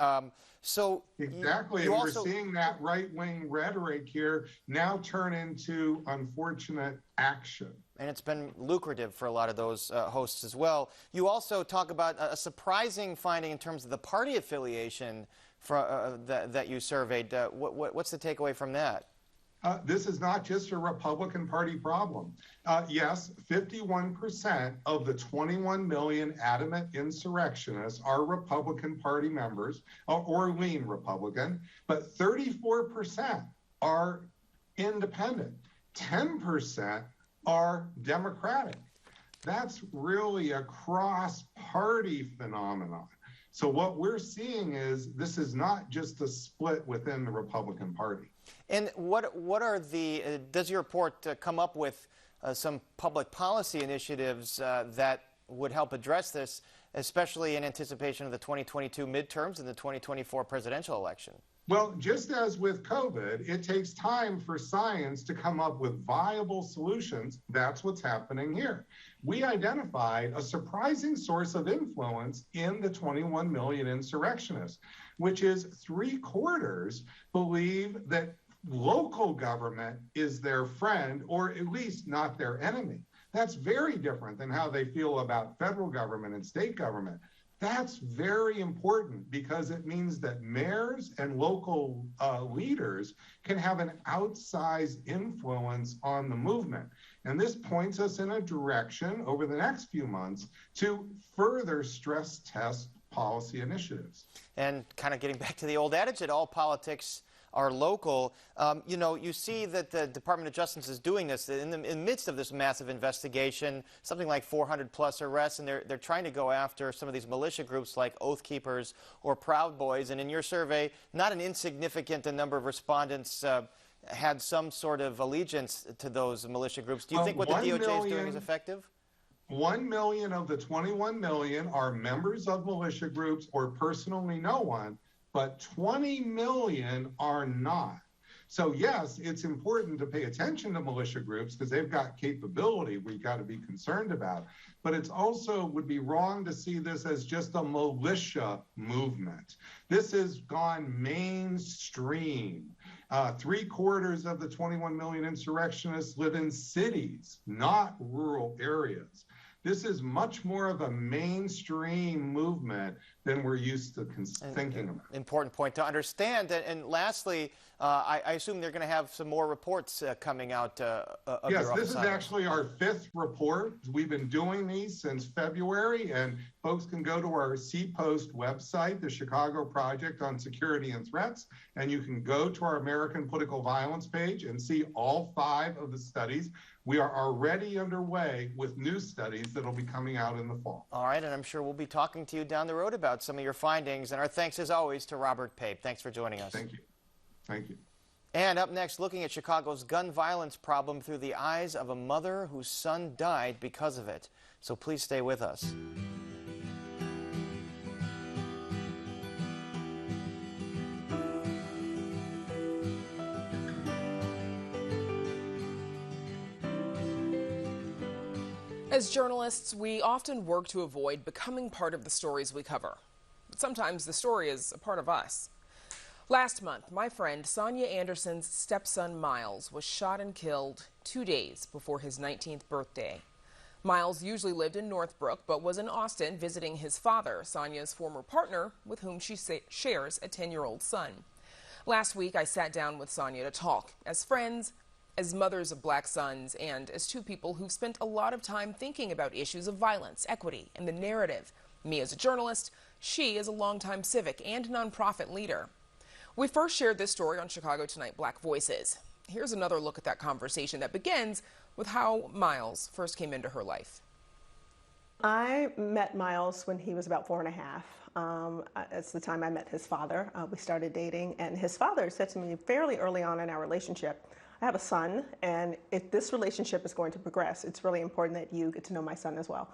Exactly, and we're seeing that right-wing rhetoric here now turn into unfortunate action. And it's been lucrative for a lot of those hosts as well. You also talk about a surprising finding in terms of the party affiliation that you surveyed. What's the takeaway from that? This is not just a Republican Party problem. Yes, 51% of the 21 million adamant insurrectionists are Republican Party members or lean Republican, but 34% are independent. 10% are Democratic. That's really a cross-party phenomenon. So what we're seeing is this is not just a split within the Republican Party. And what are the, does your report come up with some public policy initiatives that would help address this, especially in anticipation of the 2022 midterms and the 2024 presidential election? Well, just as with COVID, it takes time for science to come up with viable solutions. That's what's happening here. We identified a surprising source of influence in the 21 million insurrectionists, which is 3/4 believe that local government is their friend, or at least not their enemy. That's very different than how they feel about federal government and state government. That's very important because it means that mayors and local leaders can have an outsized influence on the movement. And this points us in a direction over the next few months to further stress test policy initiatives. And kind of getting back to the old adage that all politics are local. You know, you see that the Department of Justice is doing this in the midst of this massive investigation, something like 400 plus arrests, and they're trying to go after some of these militia groups like Oath Keepers or Proud Boys. And in your survey, not an insignificant number of respondents had some sort of allegiance to those militia groups. Do you think what the DOJ is doing is effective? 1 million of the 21 million are members of militia groups or personally know one, but 20 million are not. So yes, it's important to pay attention to militia groups because they've got capability we've got to be concerned about. But it's also would be wrong to see this as just a militia movement. This has gone mainstream. 3/4 of the 21 million insurrectionists live in cities, not rural areas. This is much more of a mainstream movement than we're used to thinking about. Important point to understand. And lastly, I assume they're going to have some more reports coming out of Yes, your this is office. actually our 5th report. We've been doing these since February, and folks can go to our CPOST website, the Chicago Project on Security and Threats, and you can go to our American Political Violence page and see all 5 of the studies. We are already underway with new studies that will be coming out in the fall. All right, and I'm sure we'll be talking to you down the road about some of your findings. And our thanks, as always, to Robert Pape. Thanks for joining us. Thank you. Thank you. And up next, looking at Chicago's gun violence problem through the eyes of a mother whose son died because of it. So please stay with us. As journalists, we often work to avoid becoming part of the stories we cover. But sometimes the story is a part of us. Last month, my friend Sonia Anderson's stepson Miles was shot and killed 2 days before his 19th birthday. Miles usually lived in Northbrook, but was in Austin visiting his father, Sonia's former partner, with whom she shares a 10-year-old son. Last week, I sat down with Sonia to talk as friends, as mothers of black sons, and as two people who've spent a lot of time thinking about issues of violence, equity, and the narrative. Me as a journalist, she as a longtime civic and nonprofit leader. We first shared this story on Chicago Tonight Black Voices. Here's another look at that conversation that begins with how Miles first came into her life. I met Miles when he was about 4 and a half. It's the time I met his father. We started dating, and his father said to me fairly early on in our relationship, I have a son, and if this relationship is going to progress, it's really important that you get to know my son as well.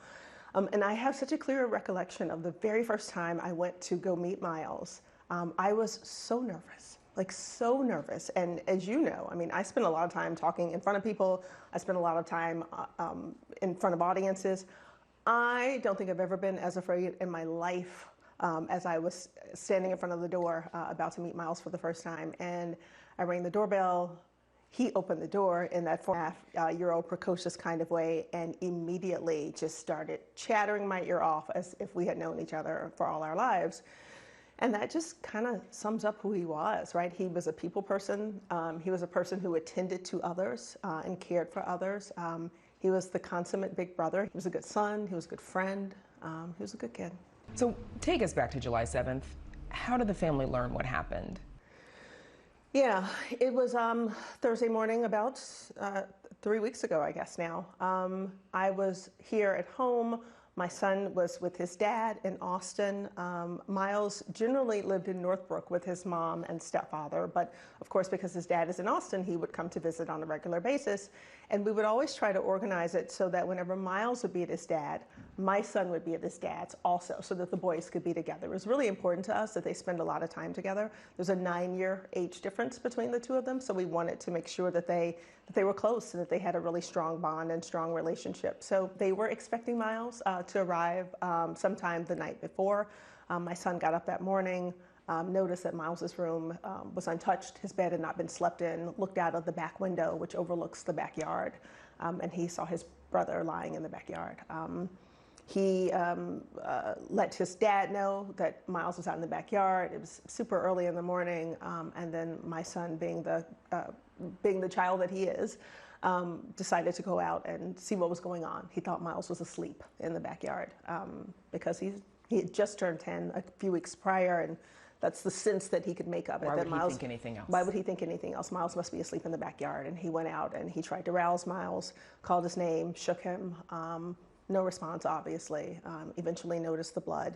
And I have such a clear recollection of the very first time I went to go meet Miles. I was so nervous, like so nervous. And as you know, I mean, I spend a lot of time talking in front of people. I spend a lot of time in front of audiences. I don't think I've ever been as afraid in my life as I was standing in front of the door about to meet Miles for the first time. And I rang the doorbell. He opened the door in that 4.5-year-old precocious kind of way and immediately just started chattering my ear off as if we had known each other for all our lives. And that just kind of sums up who he was, right? He was a people person. He was a person who attended to others and cared for others. He was the consummate big brother. He was a good son. He was a good friend. He was a good kid. So take us back to July 7th. How did the family learn what happened? Yeah, it was Thursday morning, about 3 weeks ago, I guess now. I was here at home. My son was with his dad in Austin. Miles generally lived in Northbrook with his mom and stepfather, but of course, because his dad is in Austin, he would come to visit on a regular basis. And we would always try to organize it so that whenever Miles would be at his dad, my son would be at his dad's also, so that the boys could be together. It was really important to us that they spend a lot of time together. There's a 9-year age difference between the two of them, so we wanted to make sure that they were close and that they had a really strong bond and strong relationship. So they were expecting Miles to arrive sometime the night before. My son got up that morning, noticed that Miles's room was untouched. His bed had not been slept in, looked out of the back window, which overlooks the backyard, and he saw his brother lying in the backyard. He let his dad know that Miles was out in the backyard. It was super early in the morning, and then my son, being the child that he is, decided to go out and see what was going on. He thought Miles was asleep in the backyard because he had just turned 10 a few weeks prior, and that's the sense that he could make of it. Why that would Miles, he think anything else? Why would he think anything else? Miles must be asleep in the backyard. And he went out and he tried to rouse Miles, called his name, shook him. No response, obviously. Eventually noticed the blood,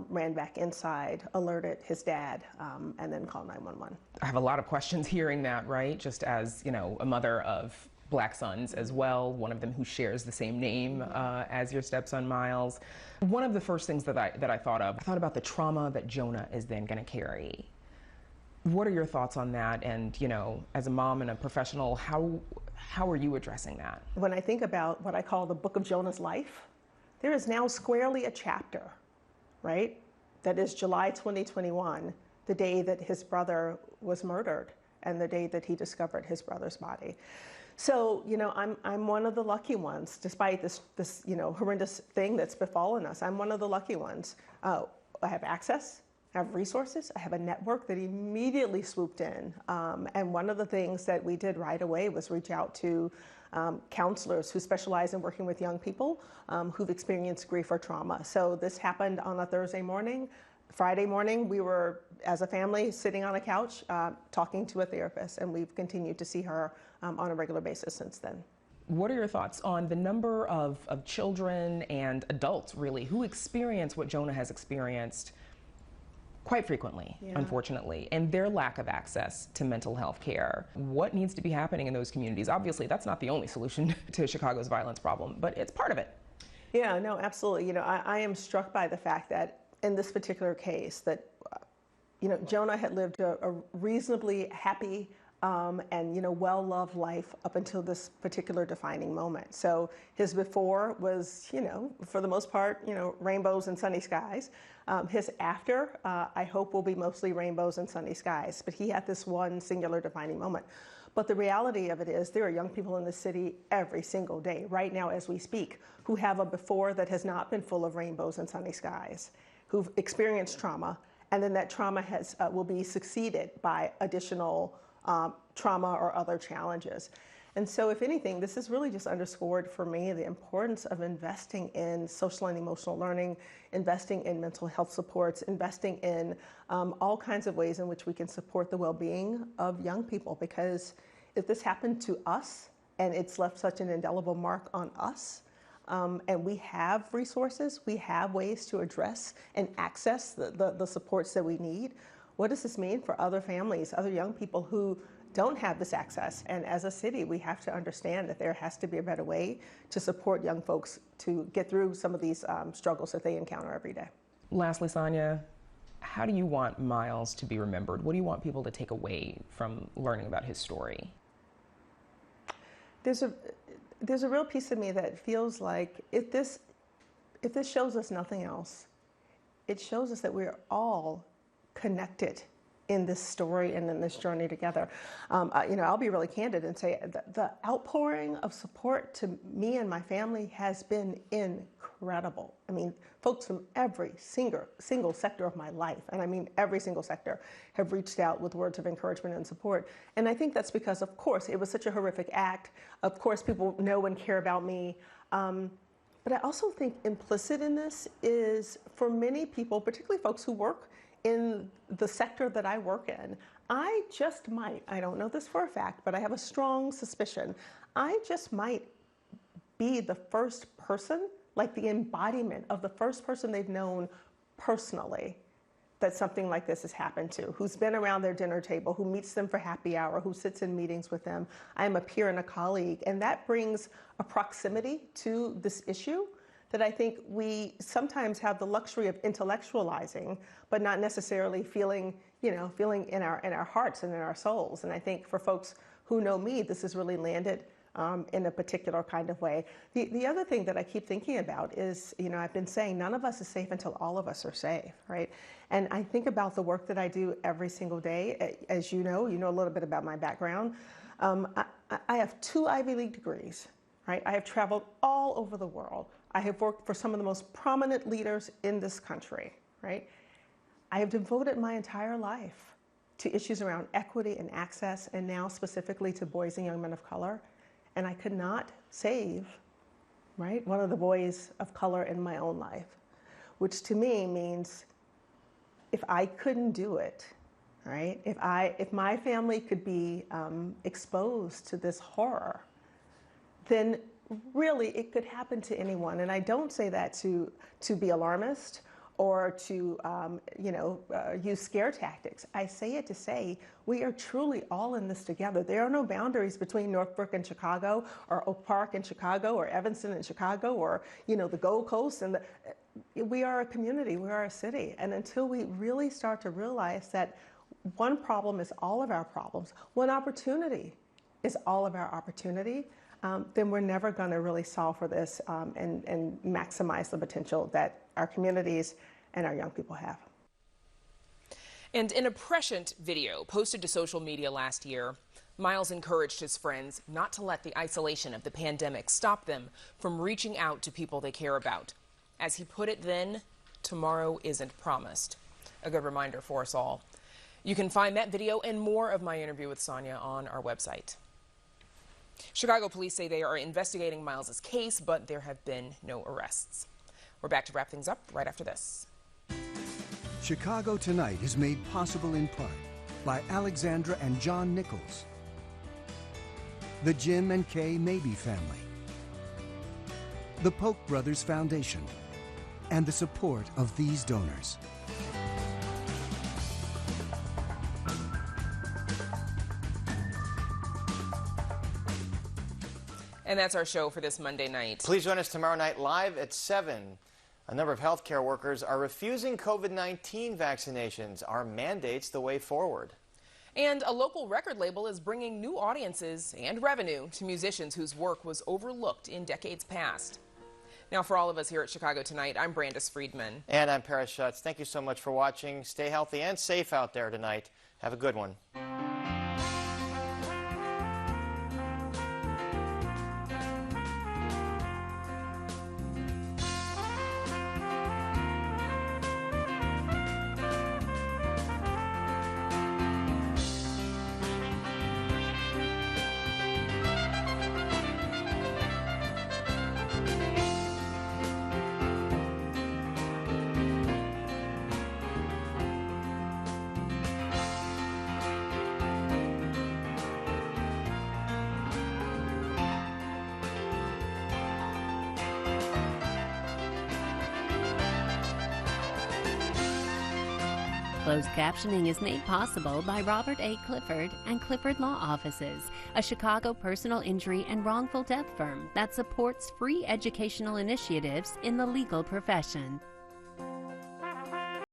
ran back inside, alerted his dad, and then called 911. I have a lot of questions hearing that, right? Just as, you know, a mother of black sons as well, one of them who shares the same name as your stepson Miles. One of the first things that I thought about the trauma that Jonah is then going to carry. What are your thoughts on that? And, you know, as a mom and a professional, how are you addressing that? When I think about what I call the book of Jonah's life, there is now squarely a chapter, right? That is July 2021, the day that his brother was murdered and the day that he discovered his brother's body. So, I'm one of the lucky ones, despite this horrendous thing that's befallen us. I'm one of the lucky ones. I have access, I have resources, I have a network that immediately swooped in. And one of the things that we did right away was reach out to counselors who specialize in working with young people who've experienced grief or trauma. So this happened on a Thursday morning. Friday morning, we were, as a family, sitting on a couch talking to a therapist, and we've continued to see her on a regular basis since then. What are your thoughts on the number of children and adults, really, who experience what Jonah has experienced quite frequently, unfortunately, and their lack of access to mental health care? What needs to be happening in those communities? Obviously, that's not the only solution to Chicago's violence problem, but it's part of it. Yeah, no, absolutely. I am struck by the fact that in this particular case that, Jonah had lived a reasonably happy and, well-loved life up until this particular defining moment. So his before was, for the most part, rainbows and sunny skies. His after, I hope, will be mostly rainbows and sunny skies. But he had this one singular defining moment. But the reality of it is there are young people in the city every single day, right now as we speak, who have a before that has not been full of rainbows and sunny skies, who've experienced trauma, and then that trauma will be succeeded by additional trauma or other challenges. And so if anything, this has really just underscored for me the importance of investing in social and emotional learning, investing in mental health supports, investing in all kinds of ways in which we can support the well-being of young people. Because if this happened to us and it's left such an indelible mark on us, and we have resources, we have ways to address and access the supports that we need, what does this mean for other families, other young people who don't have this access? And as a city, we have to understand that there has to be a better way to support young folks to get through some of these struggles that they encounter every day. Lastly, Sonia, how do you want Miles to be remembered? What do you want people to take away from learning about his story? There's a real piece of me that feels like if this shows us nothing else, it shows us that we're all connected in this story and in this journey together. I'll be really candid and say the outpouring of support to me and my family has been incredible. I mean, folks from every single sector of my life, and I mean every single sector, have reached out with words of encouragement and support. And I think that's because, of course, it was such a horrific act. Of course, people know and care about me. But I also think implicit in this is, for many people, particularly folks who work in the sector that I work in, I just might, I don't know this for a fact, but I have a strong suspicion, I just might be the first person, like the embodiment of the first person they've known personally that something like this has happened to, who's been around their dinner table, who meets them for happy hour, who sits in meetings with them. I'm a peer and a colleague, and that brings a proximity to this issue that I think we sometimes have the luxury of intellectualizing, but not necessarily feeling in our hearts and in our souls. And I think for folks who know me, this has really landed in a particular kind of way. The other thing that I keep thinking about is, I've been saying none of us is safe until all of us are safe, right? And I think about the work that I do every single day. As you know a little bit about my background. I have 2 Ivy League degrees, right? I have traveled all over the world. I have worked for some of the most prominent leaders in this country, right? I have devoted my entire life to issues around equity and access, and now specifically to boys and young men of color. And I could not save, right, one of the boys of color in my own life, which to me means if I couldn't do it, right, if my family could be exposed to this horror, then really it could happen to anyone. And I don't say that to be alarmist or to use scare tactics. I say it to say we are truly all in this together. There are no boundaries between Northbrook and Chicago, or Oak Park and Chicago, or Evanston and Chicago, or the Gold Coast. And we are a community, we are a city. And until we really start to realize that one problem is all of our problems, one opportunity is all of our opportunity, then we're never going to really solve for this and maximize the potential that our communities and our young people have. And in a prescient video posted to social media last year, Miles encouraged his friends not to let the isolation of the pandemic stop them from reaching out to people they care about. As he put it then, tomorrow isn't promised. A good reminder for us all. You can find that video and more of my interview with Sonia on our website. Chicago police say they are investigating Miles's case, but there have been no arrests. We're back to wrap things up right after this. Chicago Tonight is made possible in part by Alexandra and John Nichols, the Jim and Kay Mabee family, the Polk Brothers Foundation, and the support of these donors. And that's our show for this Monday night. Please join us tomorrow night live at 7. A number of healthcare workers are refusing COVID-19 vaccinations. Are mandates the way forward? And a local record label is bringing new audiences and revenue to musicians whose work was overlooked in decades past. Now, for all of us here at Chicago Tonight, I'm Brandis Friedman. And I'm Paris Schutz. Thank you so much for watching. Stay healthy and safe out there tonight. Have a good one. Closed captioning is made possible by Robert A. Clifford and Clifford Law Offices, a Chicago personal injury and wrongful death firm that supports free educational initiatives in the legal profession.